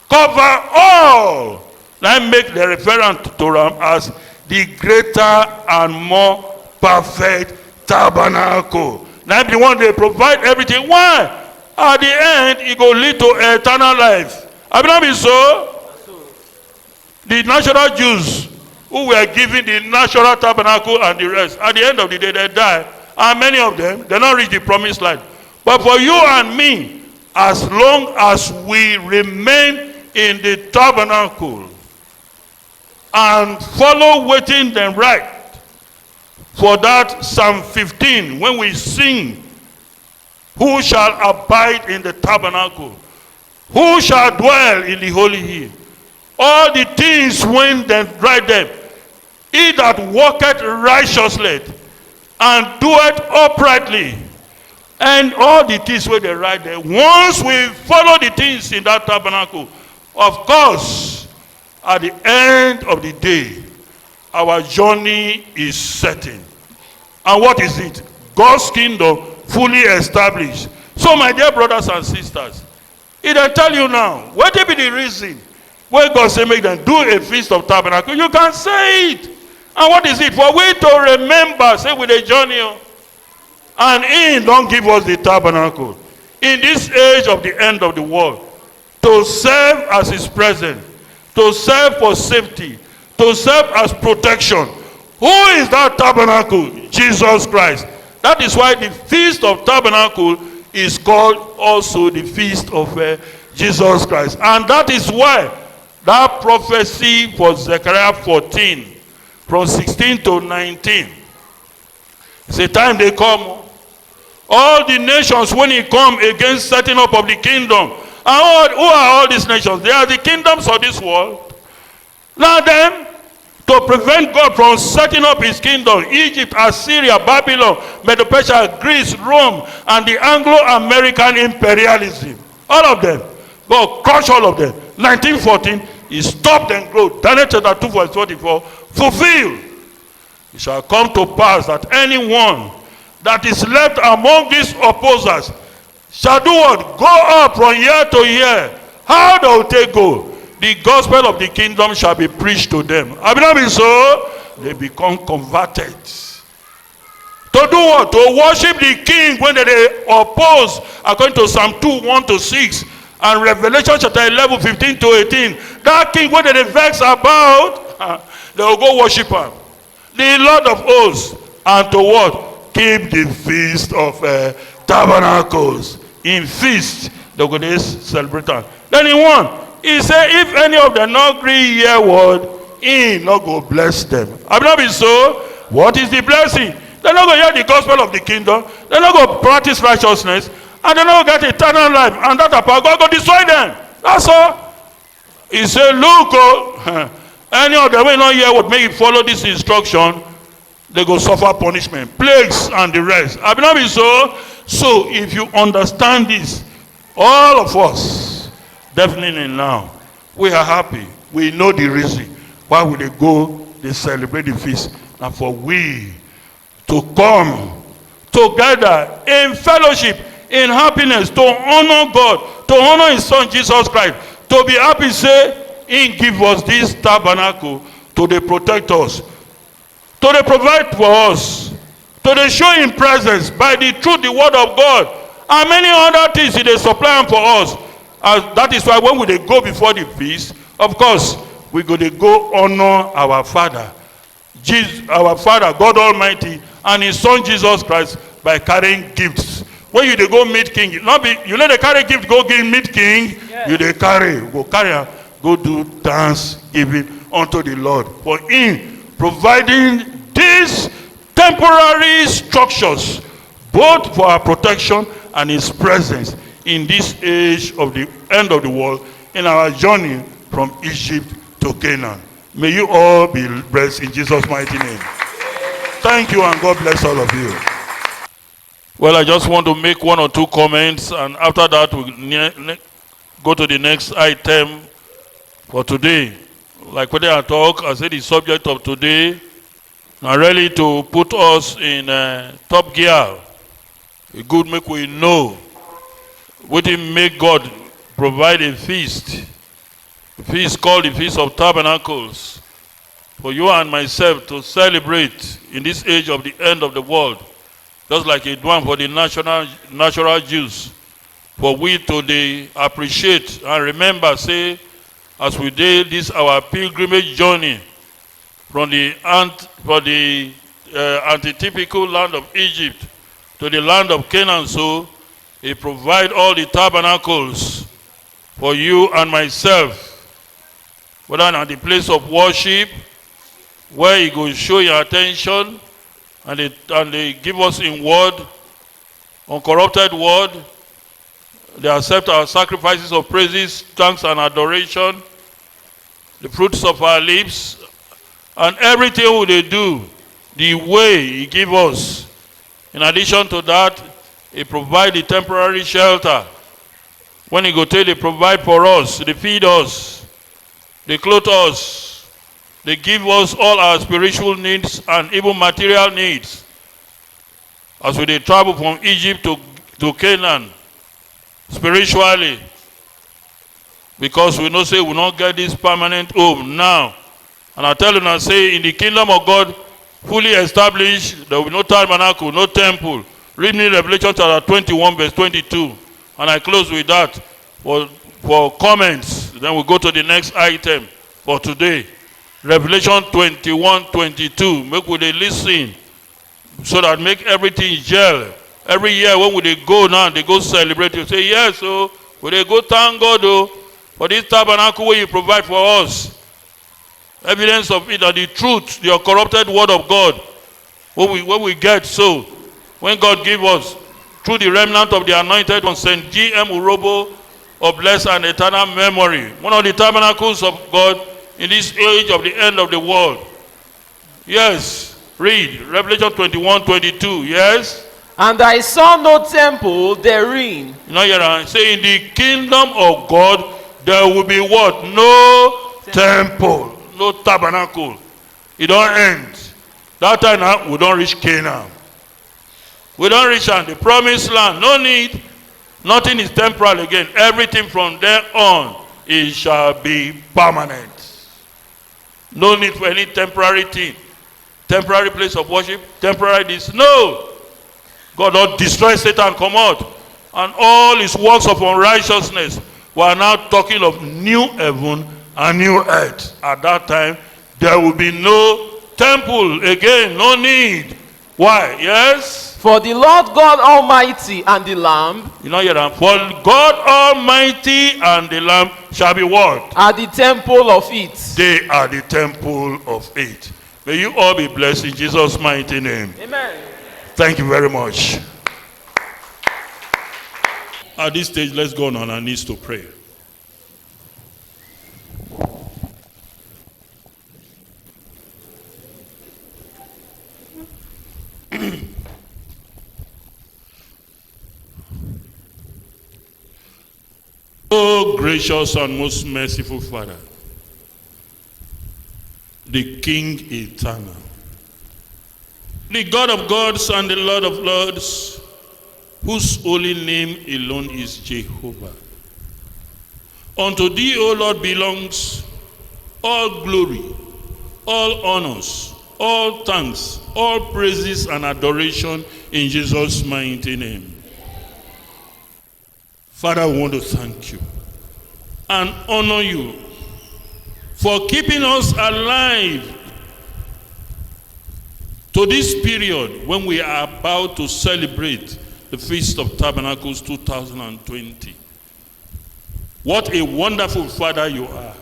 [SPEAKER 1] cover all. Now make the reference to him as the greater and more perfect tabernacle. Now the one they provide everything. Why? At the end, it will lead to eternal life. Have you not been so? The natural Jews who were given the natural tabernacle and the rest, at the end of the day, they die. And many of them, they not reach the promised land. But for you and me, as long as we remain in the tabernacle and follow waiting them right, for that Psalm 15, when we sing, who shall abide in the tabernacle? Who shall dwell in the holy hill? All the things when they write them, he that walketh righteously and doeth uprightly, and all the things where they write there. Once we follow the things in that tabernacle, of course, at the end of the day, our journey is certain. And what is it? God's kingdom fully established. So my dear brothers and sisters, it will tell you now, what will be the reason when God say make them do a feast of tabernacle? You can say it. And what is it? For we to remember, say with a journey. And he don't give us the tabernacle. In this age of the end of the world, to serve as his presence, to serve for safety, to serve as protection. Who is that tabernacle? Jesus Christ. That is why the feast of tabernacle is called also the feast of Jesus Christ. And that is why that prophecy for Zechariah 14, from 16 to 19, it's a time they come. All the nations, when he come against setting up of the kingdom, and who are all these nations? They are the kingdoms of this world. Now then, to prevent God from setting up his kingdom, Egypt, Assyria, Babylon, Medo-Persia, Greece, Rome, and the Anglo-American imperialism, all of them, God crushed all of them. 1914, he stopped and growth. Daniel chapter 2 verse 24, fulfilled. It shall come to pass that anyone that is left among these opposers shall do what? Go up from year to year. How do they go? The gospel of the kingdom shall be preached to them. Have you not been so? They become converted. To do what? To worship the king when they oppose, according to Psalm 2, 1 to 6, and Revelation chapter 11, 15 to 18. That king when they vex about, they will go worship him. The Lord of hosts. And to what? Keep the feast of tabernacles. In feast, they will go celebrate. Then in one, he said, if any of them not agree hear word, he not go bless them. Have not been so? What is the blessing? They're not going to hear the gospel of the kingdom. They're not going to practice righteousness. And they're not going to get eternal life. And that God will destroy them. That's all. He said, look, any of them will not hear what make you follow this instruction. They go suffer punishment. Plagues and the rest. Have not been so? So if you understand this, all of us, definitely now, we are happy. We know the reason why would they go, they celebrate the feast. And for we to come together in fellowship, in happiness, to honor God, to honor his son Jesus Christ, to be happy, say, he give us this tabernacle to they protect us, to they provide for us, to they show in presence by the truth, the word of God, and many other things they supply for us. And that is why when we go before the feast, of course, we go to go honor our Father, Jesus, our Father, God Almighty, and his son Jesus Christ by carrying gifts. When you they go meet king, not be, you know they carry gift, go meet king, yes. You they carry, go do thanksgiving unto the Lord. For him providing these temporary structures, both for our protection and his presence in this age of the end of the world, in our journey from Egypt to Canaan. May you all be blessed in Jesus' mighty name. Thank you, and God bless all of you. Well, I just want to make one or two comments, and after that we'll go to the next item for today, like what I talk, I said the subject of today, and really to put us in top gear. It good make we know what it make God provide a feast. A feast called the Feast of Tabernacles. For you and myself to celebrate in this age of the end of the world. Just like it one for the natural Jews. For we today appreciate and remember, say, as we did this our pilgrimage journey from the antitypical land of Egypt to the land of Canaan, so he provide all the tabernacles for you and myself, whether at the place of worship, where he go show your attention, and they give us in word, uncorrupted word. They accept our sacrifices of praises, thanks, and adoration, the fruits of our lips, and everything they do, the way he give us. In addition to that, he provide the temporary shelter. When he go tell, they provide for us, they feed us, they clothe us, they give us all our spiritual needs and even material needs. As we dey travel from Egypt to Canaan, spiritually, because we know say we not get this permanent home now. And I tell you now, say in the kingdom of God, fully established, there will be no tabernacle, no temple. Read me Revelation chapter 21 verse 22. And I close with that for comments. Then we'll go to the next item for today. Revelation 21:22. Make we dey listen so that make everything gel. Every year when we dey go now, they go celebrate. You say, yes, so we dey go thank God for this tabernacle where you provide for us. Evidence of it, that the truth, the uncorrupted word of God, what we get. So when God give us through the remnant of the anointed one, St. G.M. Urobo of blessed and eternal memory, one of the tabernacles of God in this age of the end of the world. Yes, read Revelation 21:22. Yes.
[SPEAKER 3] And I saw no temple therein.
[SPEAKER 1] You know, you're saying in the kingdom of God there will be what? No temple, no tabernacle. It don't end. That time now we don't reach Canaan. We don't reach the promised land. No need. Nothing is temporal again. Everything from there on, it shall be permanent. No need for any temporary thing. Temporary place of worship, temporary this. No. God don't destroy Satan, come out. And all his works of unrighteousness. We are now talking of new heaven and new earth. At that time, there will be no temple again. No need. Why? Yes?
[SPEAKER 3] For the Lord God Almighty and the Lamb,
[SPEAKER 1] you know, for God Almighty and the Lamb shall be what?
[SPEAKER 3] Are the temple of it.
[SPEAKER 1] They are the temple of it. May you all be blessed in Jesus' mighty name.
[SPEAKER 3] Amen.
[SPEAKER 1] Thank you very much. At this stage, let's go on our knees to pray. Oh, gracious and most merciful Father, the King eternal, the God of gods and the Lord of lords, whose holy name alone is Jehovah. Unto thee, O Lord, belongs all glory, all honors, all thanks, all praises and adoration in Jesus' mighty name. Father, we want to thank you and honor you for keeping us alive to this period when we are about to celebrate the Feast of Tabernacles 2020. What a wonderful Father you are.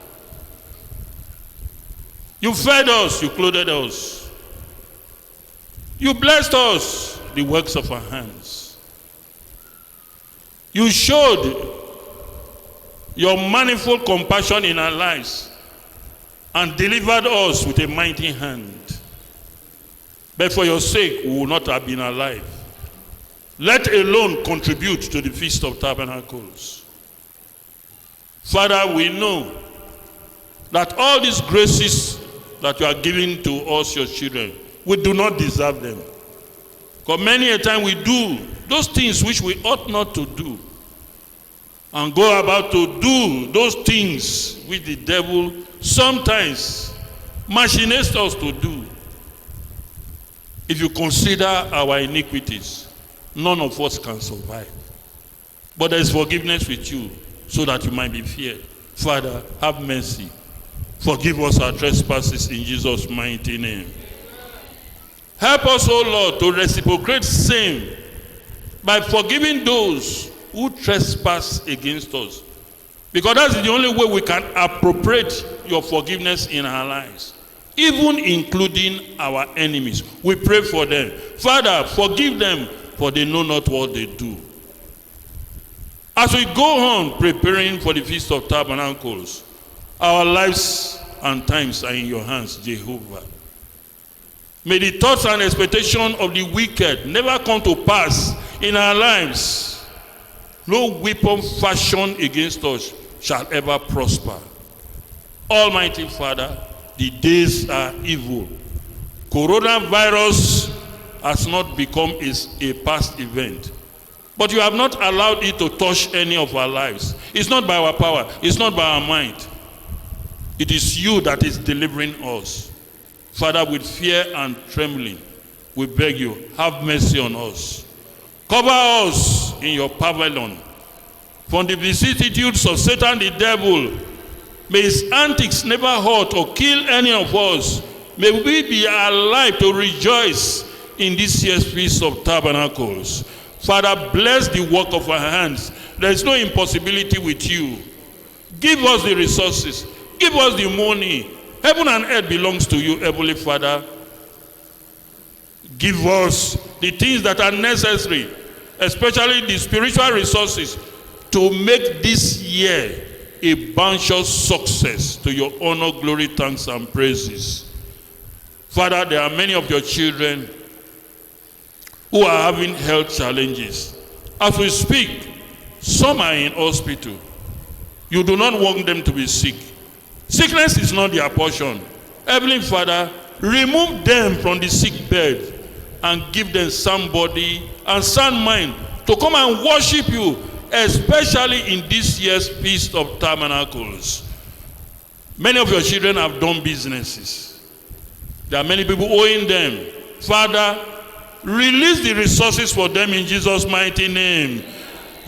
[SPEAKER 1] You fed us, you clothed us. You blessed us, the works of our hands. You showed your manifold compassion in our lives and delivered us with a mighty hand. But for your sake, we would not have been alive. Let alone contribute to the Feast of Tabernacles. Father, we know that all these graces that you are giving to us, your children, we do not deserve them. Because many a time we do those things which we ought not to do, and go about to do those things which the devil sometimes machinates us to do. If you consider our iniquities, none of us can survive. But there is forgiveness with you, so that you might be feared. Father, have mercy. Forgive us our trespasses in Jesus' mighty name. Help us, O Lord, to reciprocate same by forgiving those who trespass against us. Because that's the only way we can appropriate your forgiveness in our lives, even including our enemies. We pray for them. Father, forgive them, for they know not what they do. As we go on preparing for the Feast of Tabernacles, our lives and times are in your hands, Jehovah. May the thoughts and expectations of the wicked never come to pass in our lives. No weapon fashioned against us shall ever prosper. Almighty Father, the days are evil. Coronavirus has not become a past event. But you have not allowed it to touch any of our lives. It's not by our power. It's not by our might. It is you that is delivering us. Father, with fear and trembling, we beg you, have mercy on us. Cover us in your pavilion from the vicissitudes of Satan the devil. May his antics never hurt or kill any of us. May we be alive to rejoice in this year's Feast of Tabernacles. Father, bless the work of our hands. There is no impossibility with you. Give us the resources. Give us the money. Heaven and earth belongs to you, Heavenly Father. Give us the things that are necessary, especially the spiritual resources, to make this year a bounteous success to your honor, glory, thanks, and praises. Father, there are many of your children who are having health challenges. As we speak, some are in hospital. You do not want them to be sick. Sickness is not their portion. Heavenly Father, remove them from the sick bed and give them sound body and sound mind to come and worship you, especially in this year's Feast of Tabernacles. Many of your children have done businesses. There are many people owing them. Father, release the resources for them in Jesus' mighty name.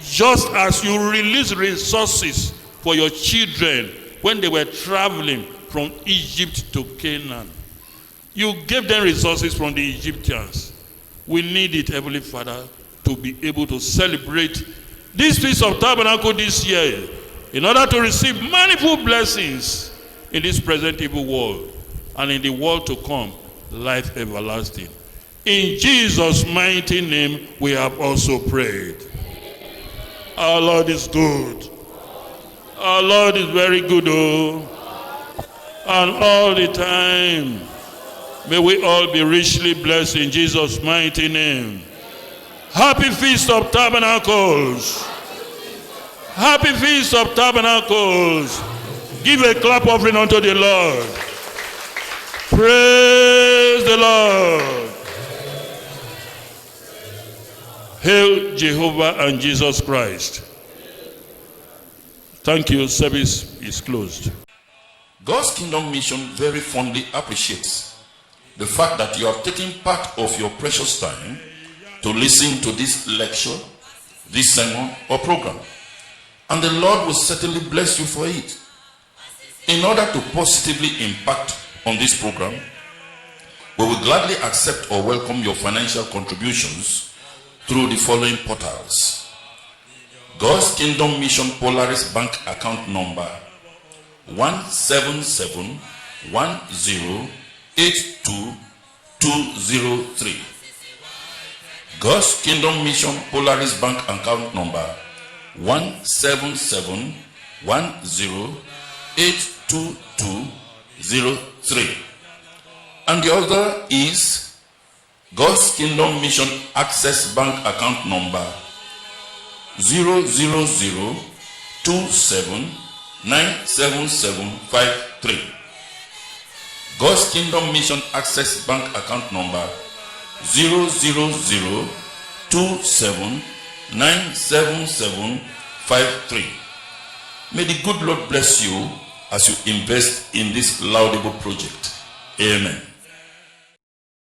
[SPEAKER 1] Just as you release resources for your children when they were traveling from Egypt to Canaan. You gave them resources from the Egyptians. We need it, Heavenly Father, to be able to celebrate this Feast of Tabernacle this year in order to receive manifold blessings in this present evil world and in the world to come, life everlasting. In Jesus' mighty name, we have also prayed. Our Lord is good. Our Lord is very good, oh. And all the time, may we all be richly blessed in Jesus' mighty name. Happy Feast of Tabernacles. Happy Feast of Tabernacles. Give a clap offering unto the Lord. Praise the Lord. Hail Jehovah and Jesus Christ. Thank you. Service is closed.
[SPEAKER 4] God's Kingdom Mission very fondly appreciates the fact that you have taken part of your precious time to listen to this lecture, this sermon or program. And the Lord will certainly bless you for it. In order to positively impact on this program, we will gladly accept or welcome your financial contributions through the following portals. God's Kingdom Mission Polaris Bank account number 17710822203. God's Kingdom Mission Polaris Bank account number 17710822203. And the other is God's Kingdom Mission Access Bank account number 00027 97753. God's Kingdom Mission Access Bank account number 00027977753. May the good Lord bless you as you invest in this laudable project. Amen.